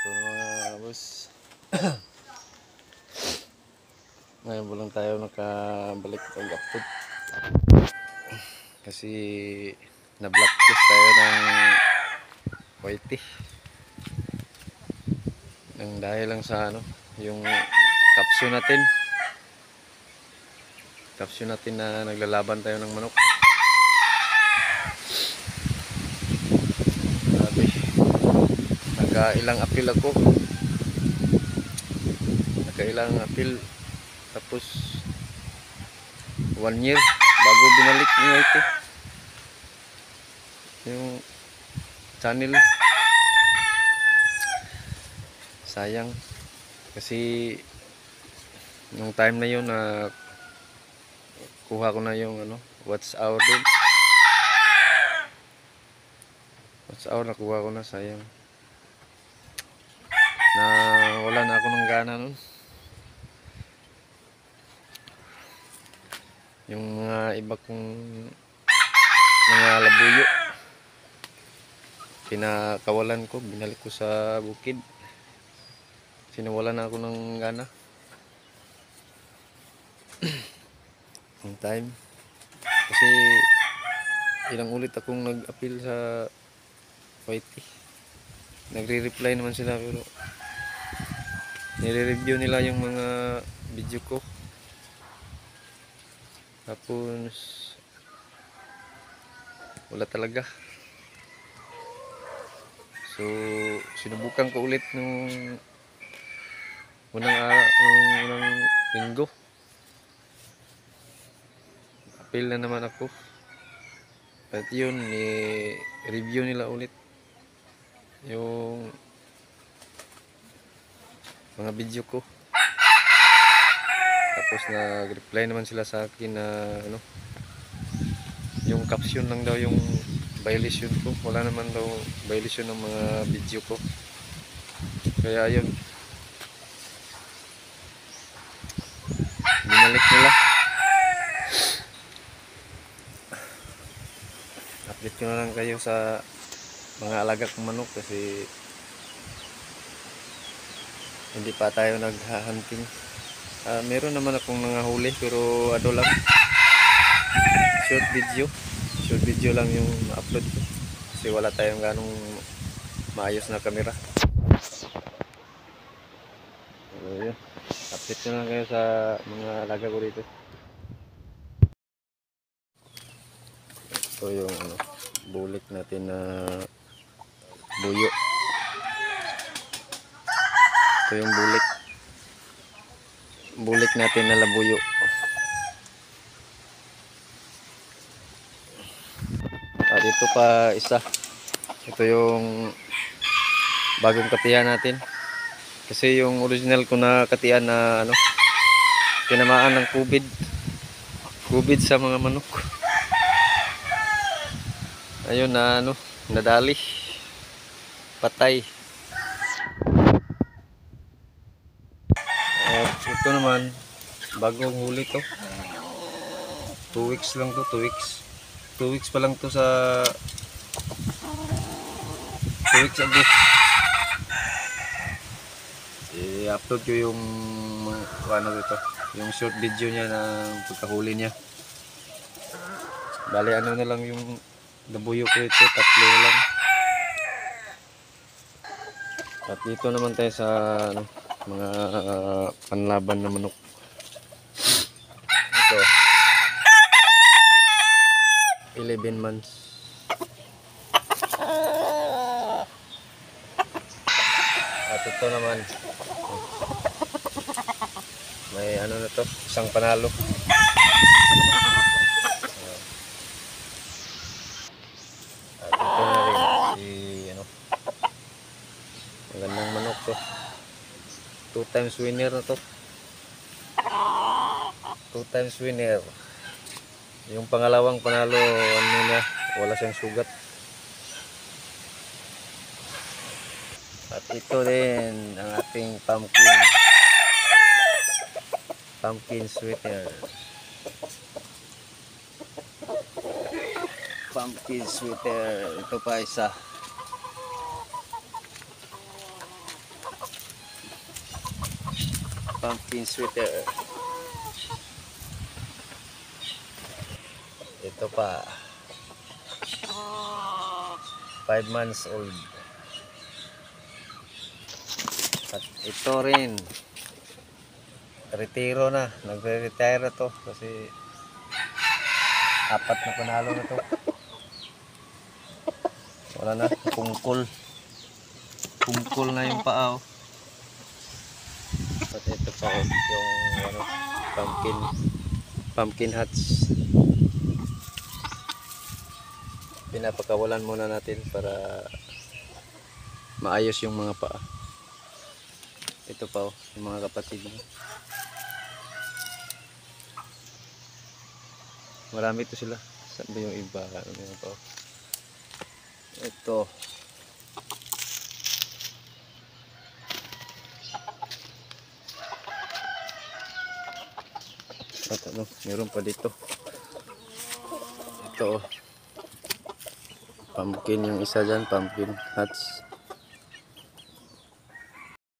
So mga boss, ngayon po lang tayo nakabalik pag-upload kasi na-blacklist tayo ng YT nang dahil lang sa yung caption natin na naglalaban tayo ng manok. Grabe, nakailang appeal tapos 1 year bago binalik ni YT yung channel. Sayang kasi nung time na yun na kuha ko na yung watch hour dun. Watch hour nakuha ko na, sayang na wala na ako ng gana nun. Yung mga iba kong mga labuyo pinakawalan ko, binalik ko sa bukid. Sinawalan na ako ng gana yung time kasi ilang ulit akong nag-appeal sa YT. Nagre-reply naman sila pero nire-review nila yung mga video ko, tapos wala talaga. So sinubukan ko ulit nung unang linggo, appeal na naman ako at yun ni-review nila ulit yung mga video ko, tapos nag-reply naman sila sa akin na yung caption lang daw yung violation ko, wala naman daw violation ng mga video ko. Kaya yun, binalik nila. Update ko na lang kayo sa mga alaga kong manok kasi hindi pa tayo nag-hunting. Meron naman akong nangahuli pero lang short video lang yung upload ko kasi wala tayong ganong maayos na camera. So yun, update ko na lang kayo sa mga alaga ko dito. Ito yung bulik natin na buyo. Ito yung bulik natin na labuyo. At ito pa isa, ito yung bagong katiyan natin kasi yung original ko na katiyan na tinamaan ng COVID sa mga manok. Ayun na nadali, patay. At ito naman bagong huli to, 2 weeks lang to, 2 weeks pa lang to, sa 2 weeks ago i-upload ko yung dito, yung short video niya ng pagkahuli niya. Bali na lang yung labuyo ko ito, 3 lang. At dito naman tayo sa mga panlaban na manok. Ito 11 months. At ito naman may na to, isang panalo. At ito na rin magandang manok to, 2 times winner na to, 2 times winner. Yung pangalawang panalo wala siyang sugat. At ito din ang ating pumpkin sweater. Ito pa isa. pumpkin sweater. Ito pa. 5 months old. At ito rin. Retiro na. Nagre-retire na to. Kasi 4 na panalo na to. Wala na. Pungkol. Pungkol na yung paa. At ito pa yung ano, pumpkin hats. Pinapakawalan muna natin para maayos yung mga paa. Ito pa yung mga kapatid mo. Marami to sila. Saan ba yung iba? Ano yung pa? Ito. At ano, meron pa dito. Ito. Pumpkin yung isa dyan, pumpkin hats.